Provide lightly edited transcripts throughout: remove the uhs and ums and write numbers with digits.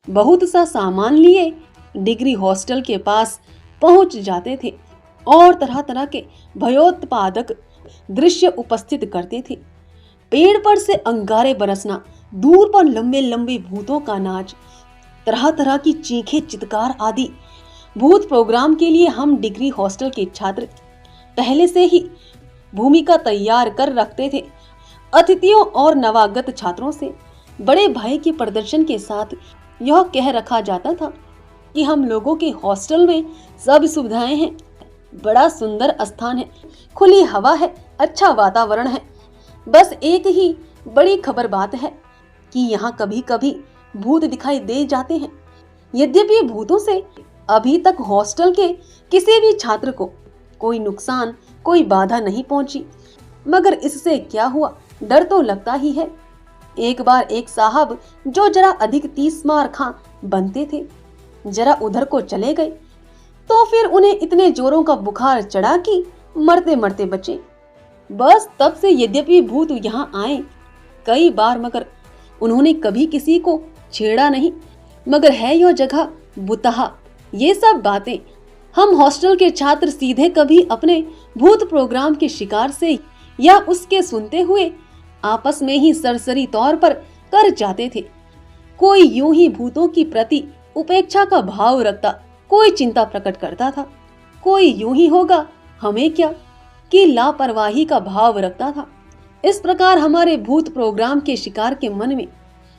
बहुत सा सामान लिए डिग्री हॉस्टल के पास पहुंच जाते थे और तरह तरह के भयोत्पादक दृश्य उपस्थित करते थे। पेड़ पर से अंगारे बरसना, दूर पर लंबे लंबे भूतों का नाच, तरह तरह की चीखें चित्कार आदि। भूत प्रोग्राम के लिए हम डिग्री हॉस्टल के छात्र पहले से ही भूमिका तैयार कर रखते थे। अतिथियों और नवागत छात्रों से बड़े भय के प्रदर्शन के साथ यह कह रखा जाता था कि हम लोगों के हॉस्टल में सब सुविधाएं हैं, बड़ा सुंदर स्थान है, खुली हवा है, अच्छा वातावरण है। बस एक ही बड़ी खबर बात है कि यहाँ कभी कभी भूत दिखाई दे जाते हैं। यद्यपि भूतों से अभी तक हॉस्टल के किसी भी छात्र को कोई नुकसान, कोई बाधा नहीं पहुंची, मगर इससे क्या हुआ, डर तो लगता ही है। एक बार एक साहब जो जरा अधिक 30 मार खां बनते थे, जरा उधर को चले गए, तो फिर उन्हें इतने जोरों का बुखार चढ़ा कि मरते मरते बचे। बस तब से यद्यपि भूत यहाँ आए कई बार, मगर उन्होंने कभी किसी को छेड़ा नहीं। मगर है यह जगह बुतहा। ये सब बातें हम हॉस्टल के छात्र सीधे कभी अपने भूत प्रोग्राम के शिकार से या उसके सुनते हुए आपस में ही सरसरी तौर पर कर जाते थे। कोई यूं ही भूतों की प्रति उपेक्षा का भाव रखता, कोई चिंता प्रकट करता था, कोई यूं ही होगा हमें क्या कि लापरवाही का भाव रखता था। इस प्रकार हमारे भूत प्रोग्राम के शिकार के मन में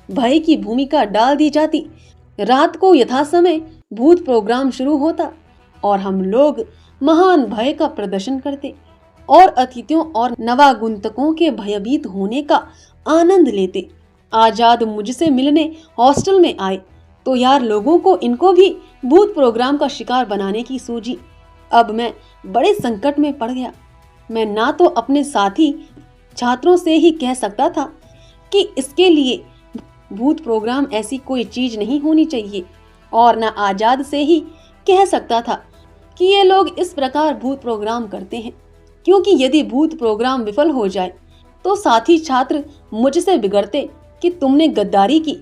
भय की भूमिका डाल दी जाती। रात को यथासमय भूत प्रोग्राम शुरू होता और हम लोग महान भय का प्रदर्शन करते और अतिथियों और नवागंतुकों के भयभीत होने का आनंद लेते। आजाद मुझसे मिलने हॉस्टल में आए तो यार लोगों को इनको भी भूत प्रोग्राम का शिकार बनाने की सूझी। अब मैं बड़े संकट में पड़ गया। मैं ना तो अपने साथी छात्रों से ही कह सकता था कि इसके लिए भूत प्रोग्राम ऐसी कोई चीज नहीं होनी चाहिए, और ना आजाद से ही कह सकता था कि ये लोग इस प्रकार भूत प्रोग्राम करते हैं, क्योंकि यदि भूत प्रोग्राम विफल हो जाए तो साथी छात्र मुझसे बिगड़ते कि तुमने गद्दारी की,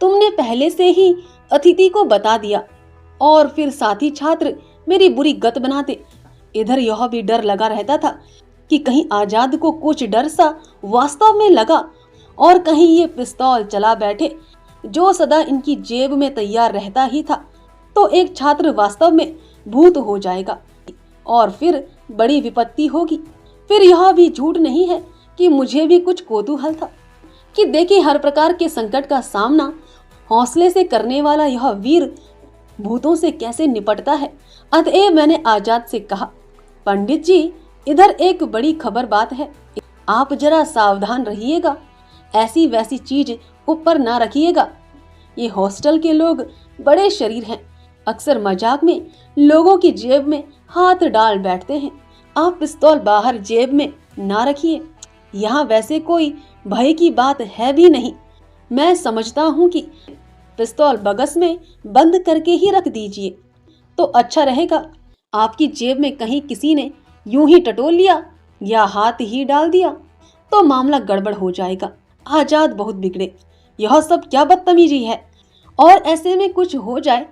तुमने पहले से ही अतिथि को बता दिया, और फिर साथी छात्र मेरी बुरी गत बनाते। इधर यह भी डर लगा रहता था कि कहीं आजाद को कुछ डर सा वास्तव में लगा और कहीं ये पिस्तौल चला बैठे जो सदा इनकी जेब में तैयार रहता ही था, तो एक छात्र वास्तव में भूत हो जाएगा और फिर बड़ी विपत्ति होगी। फिर यह भी झूठ नहीं है कि मुझे भी कुछ कौतूहल था कि देखिए हर प्रकार के संकट का सामना हौसले से करने वाला यह वीर भूतों से कैसे निपटता है। अतएव मैंने आजाद से कहा, पंडित जी इधर एक बड़ी खबर बात है, आप जरा सावधान रहिएगा, ऐसी वैसी चीज ऊपर ना रखिएगा। ये हॉस्टल के लोग बड़े शरीर हैं, अक्सर मजाक में लोगों की जेब में हाथ डाल बैठते हैं। आप पिस्तौल बाहर जेब में ना रखिए, यहाँ वैसे कोई भय की बात है भी नहीं। मैं समझता हूँ कि पिस्तौल बगस में बंद करके ही रख दीजिए तो अच्छा रहेगा। आपकी जेब में कहीं किसी ने यूं ही टटोल लिया या हाथ ही डाल दिया तो मामला गड़बड़ हो जाएगा। आजाद बहुत बिगड़े, यह सब क्या बदतमीजी है, और ऐसे में कुछ हो जाए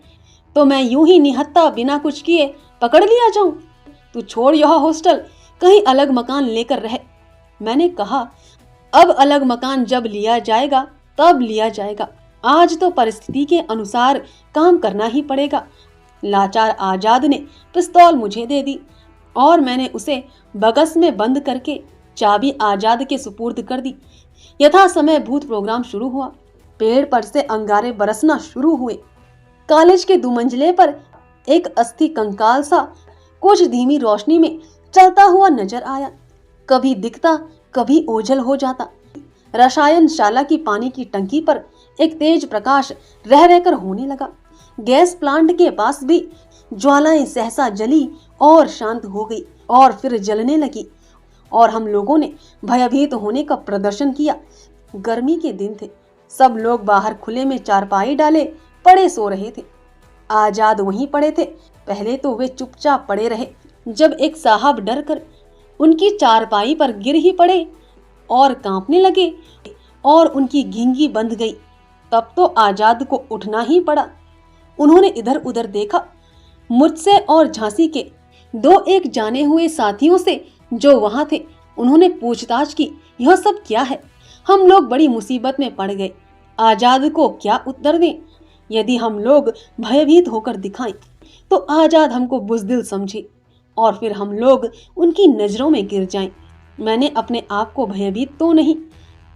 तो मैं यूं ही निहत्था बिना कुछ किए पकड़ लिया जाऊं। तू छोड़ यह हॉस्टल, कहीं अलग मकान लेकर रहे। मैंने कहा, अब अलग मकान जब लिया जाएगा तब लिया जाएगा, आज तो परिस्थिति के अनुसार काम करना ही पड़ेगा। लाचार आजाद ने पिस्तौल मुझे दे दी और मैंने उसे बगस में बंद करके चाबी आजाद के सुपुर्द कर दी। यथा समय भूत प्रोग्राम शुरू हुआ। पेड़ पर से अंगारे बरसना शुरू हुए। कॉलेज के 2 मंजिले पर एक अस्थि कंकाल सा कुछ धीमी रोशनी में चलता हुआ नजर आया, कभी दिखता कभी ओझल हो जाता। रसायन शाला की पानी की टंकी पर एक तेज प्रकाश रह रहकर होने लगा। गैस प्लांट के पास भी ज्वालाएं सहसा जली और शांत हो गई और फिर जलने लगी, और हम लोगों ने भयभीत होने का प्रदर्शन किया। गर्मी के दिन थे, सब लोग बाहर खुले में चारपाई डाले पड़े सो रहे थे। आजाद वहीं पड़े थे। पहले तो वे चुपचाप पड़े रहे, जब एक साहब डर कर उनकी चारपाई पर गिर ही पड़े और कांपने लगे और उनकी घिंगी बंध गई। तब तो आजाद को उठना ही पड़ा। उन्होंने इधर उधर देखा। मुझसे और झांसी के दो एक जाने हुए साथियों से जो वहां थे, उन्होंने पूछताछ की, यह सब क्या है? हम लोग बड़ी मुसीबत में पड़ गए। आजाद को क्या उत्तर दें? यदि हम लोग भयभीत होकर दिखाएं तो आजाद हमको बुज़दिल समझे और फिर हम लोग उनकी नजरों में गिर जाएं। मैंने अपने आप को भयभीत तो नहीं,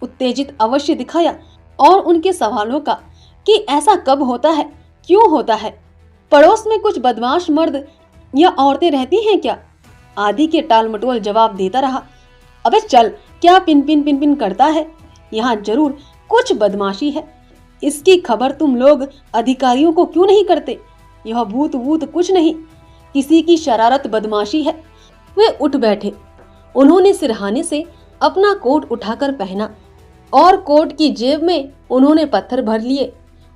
उत्तेजित अवश्य दिखाया और उनके सवालों का कि ऐसा कब होता है, क्यों होता है, पड़ोस में कुछ बदमाश मर्द या औरतें रहती हैं क्या, आदि के टाल मटोल जवाब देता रहा। अबे चल, क्या पिन पिन पिन पिन करता है? यहाँ जरूर कुछ बदमाशी है। इसकी खबर तुम लोग अधिकारियों को क्यों नहीं करते? यह भूत वूत कुछ नहीं, किसी की शरारत बदमाशी है। वे उठ बैठे। उन्होंने सिरहाने से अपना कोट उठाकर पहना और कोट की जेब में उन्होंने पत्थर भर लिए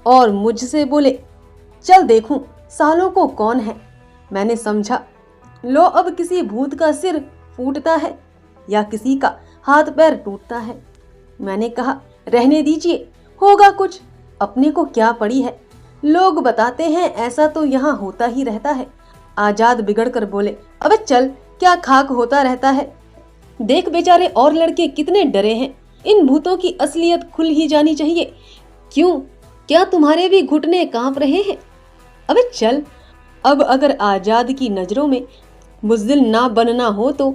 और मुझसे बोले, चल देखूं सालों को कौन है। मैंने समझा, लो अब किसी भूत का सिर फूटता है या किसी का हाथ पैर टूटता है। मैंने कहा, रहने दीजिए, होगा कुछ, अपने को क्या पड़ी है, लोग बताते हैं ऐसा तो यहाँ होता ही रहता है। आजाद बिगड़ कर बोले, अबे चल, क्या खाक होता रहता है। देख बेचारे और लड़के कितने डरे हैं, इन भूतों की असलियत खुल ही जानी चाहिए। क्यों, क्या तुम्हारे भी घुटने कांप रहे हैं? अबे चल। अब अगर आजाद की नजरों में बुज़दिल ना बनना हो तो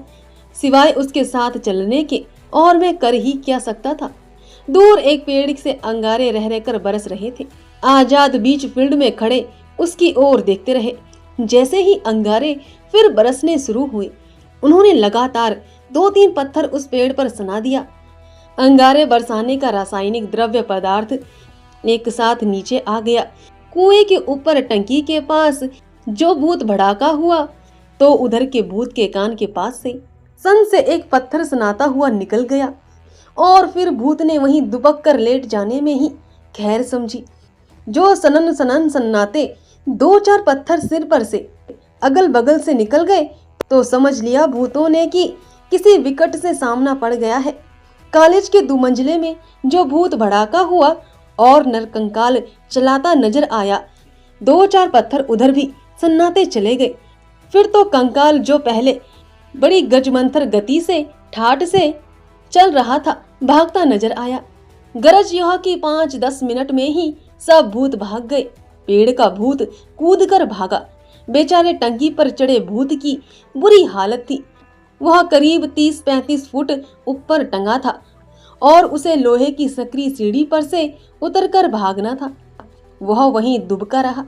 सिवाय उसके साथ चलने के और मैं कर ही क्या सकता था। दूर एक पेड़ से अंगारे रह रहकर बरस रहे थे। आजाद बीच फील्ड में खड़े उसकी ओर देखते रहे। जैसे ही अंगारे फिर बरसने शुरू हुए, उन्होंने लगातार 2-3 पत्थर उस पेड़ पर सना दिया। अंगारे बरसाने का रासायनिक द्रव्य पदार्थ एक साथ नीचे आ गया। कुएं के ऊपर टंकी के पास जो भूत भड़ाका हुआ तो उधर के भूत के कान के पास से सन से एक पत्थर सनाता हुआ निकल गया और फिर भूत ने वहीं दुबक कर लेट जाने में ही खैर समझी। जो सनन सनन सन्नाते 2-4 पत्थर सिर पर से अगल बगल से निकल गए तो समझ लिया भूतों ने कि किसी विकट से सामना पड़ गया है। कॉलेज के 2 मंजिले में जो भूत भड़ाका हुआ और नरकंकाल चलाता नजर आया, 2-4 पत्थर उधर भी सन्नाते चले गए। फिर तो कंकाल जो पहले बड़ी गजमंथर गति से ठाठ से चल रहा था, भागता नजर आया। गरज यह कि 5-10 मिनट में ही सब भूत भाग गए। पेड़ का भूत कूद कर भागा। बेचारे टंकी पर चढ़े भूत की बुरी हालत थी। वह करीब 30-35 फुट ऊपर टंगा था और उसे लोहे की सकरी सीढ़ी पर से उतरकर भागना था। वह वहीं दुबका रहा।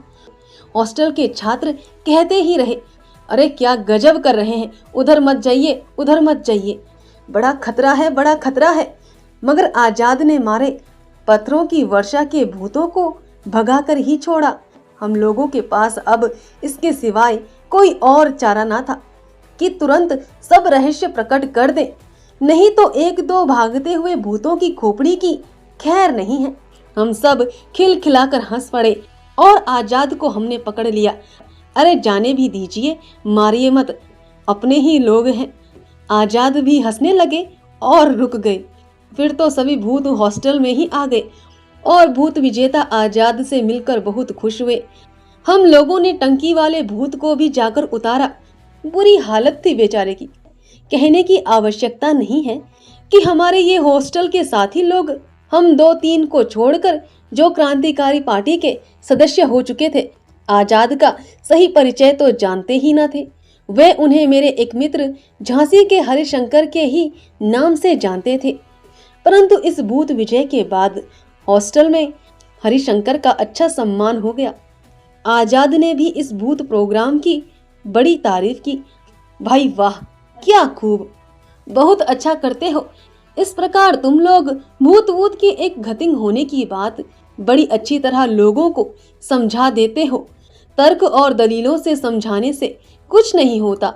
हॉस्टल के छात्र कहते ही रहे, अरे क्या गजब कर रहे हैं, उधर मत जाइए, उधर मत जाइए, बड़ा खतरा है, बड़ा खतरा है। मगर आजाद ने मारे पत्थरों की वर्षा के भूतों को भगाकर ही छोड़ा। हम लोगों के पास अब इसके सिवाय कोई और चारा ना था कि तुरंत सब रहस्य प्रकट कर दें, नहीं तो 1-2 भागते हुए भूतों की खोपड़ी की खैर नहीं है। हम सब खिलखिलाकर हंस पड़े और आजाद को हमने पकड़ लिया। अरे जाने भी दीजिए, मारिए मत, अपने ही लोग हैं। आजाद भी हंसने लगे और रुक गए। फिर तो सभी भूत हॉस्टल में ही आ गए और भूत विजेता आजाद से मिलकर बहुत खुश हुए। हम लोगों ने टंकी वाले भूत को भी जाकर उतारा। बुरी हालत थी बेचारे की। कहने की आवश्यकता नहीं है कि हमारे ये हॉस्टल के साथी लोग, हम 2-3 को छोड़कर जो क्रांतिकारी पार्टी के सदस्य हो चुके थे, आजाद का सही परिचय तो जानते ही न थे। वे उन्हें मेरे एक मित्र झांसी के हरिशंकर के ही नाम से जानते थे। परंतु इस भूत विजय के बाद हॉस्टल में हरिशंकर का अच्छा सम्मान हो गया। आजाद ने भी इस भूत प्रोग्राम की बड़ी तारीफ की। भाई वाह, क्या खूब, बहुत अच्छा करते हो। इस प्रकार तुम लोग भूत वूत की एक घटिंग होने की बात बड़ी अच्छी तरह लोगों को समझा देते हो। तर्क और दलीलों से समझाने से कुछ नहीं होता।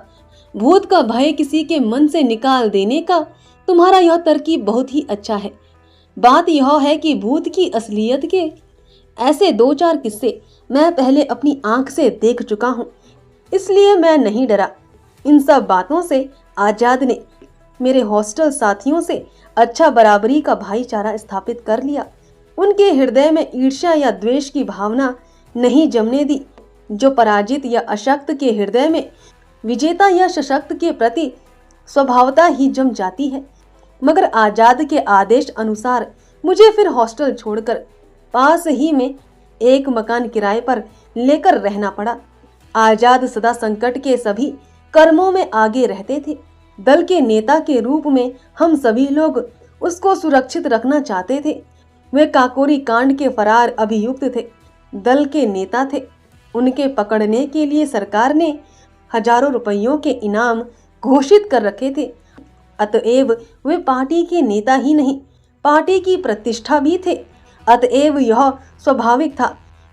भूत का भय किसी के मन से निकाल देने का तुम्हारा यह तरकीब बहुत ही अच्छा है। बात यह है कि भूत की असलियत के ऐसे 2-4 किस्से मैं पहले अपनी आंख से देख चुका हूँ, इसलिए मैं नहीं डरा। इन सब बातों से आजाद ने मेरे हॉस्टल साथियों से अच्छा बराबरी का भाईचारा स्थापित कर लिया। उनके हृदय में ईर्ष्या या द्वेष की भावना नहीं जमने दी, जो पराजित या अशक्त के हृदय में विजेता या सशक्त के प्रति स्वभावता ही जम जाती है। मगर आजाद के आदेश अनुसार मुझे फिर हॉस्टल छोड़कर पास ही में एक मकान किराए पर लेकर रहना पड़ा। आजाद सदा संकट के सभी कर्मों में आगे रहते थे। दल के नेता के रूप में हम सभी लोग उसको सुरक्षित रखना चाहते थे। वे काकोरी कांड के फरार अभियुक्त थे, दल के नेता थे। उनके पकड़ने के लिए सरकार ने हजारों रुपयों के इनाम घोषित कर रखे थे। अतएव वे पार्टी के नेता ही नहीं, पार्टी की प्रतिष्ठा भी थे। अतएव यह स्वाभाविक था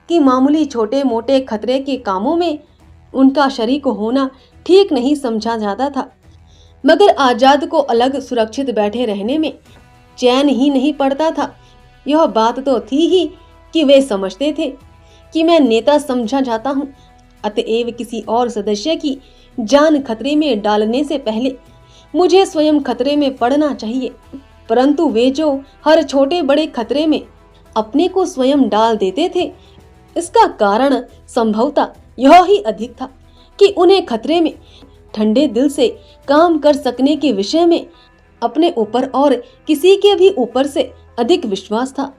कि मामूली छोटे मोटे खतरे के कामों में उनका शरीक होना ठीक नहीं समझा जाता था। मगर आजाद को अलग सुरक्षित बैठे रहने में चैन ही नहीं पड़ता था। यह बात तो थी ही कि वे समझते थे कि मैं नेता समझा जाता हूँ, अतएव किसी और सदस्य की जान खतरे में डालने से पहले मुझे स्वयं खतरे में पड़ना चाहिए। परंतु वे जो हर छोटे बड़े खतरे में अपने को स्वयं डाल देते थे, इसका कारण संभवतः यह ही अधिक था कि उन्हें खतरे में ठंडे दिल से काम कर सकने के विषय में अपने ऊपर और किसी के भी ऊपर से अधिक विश्वास था।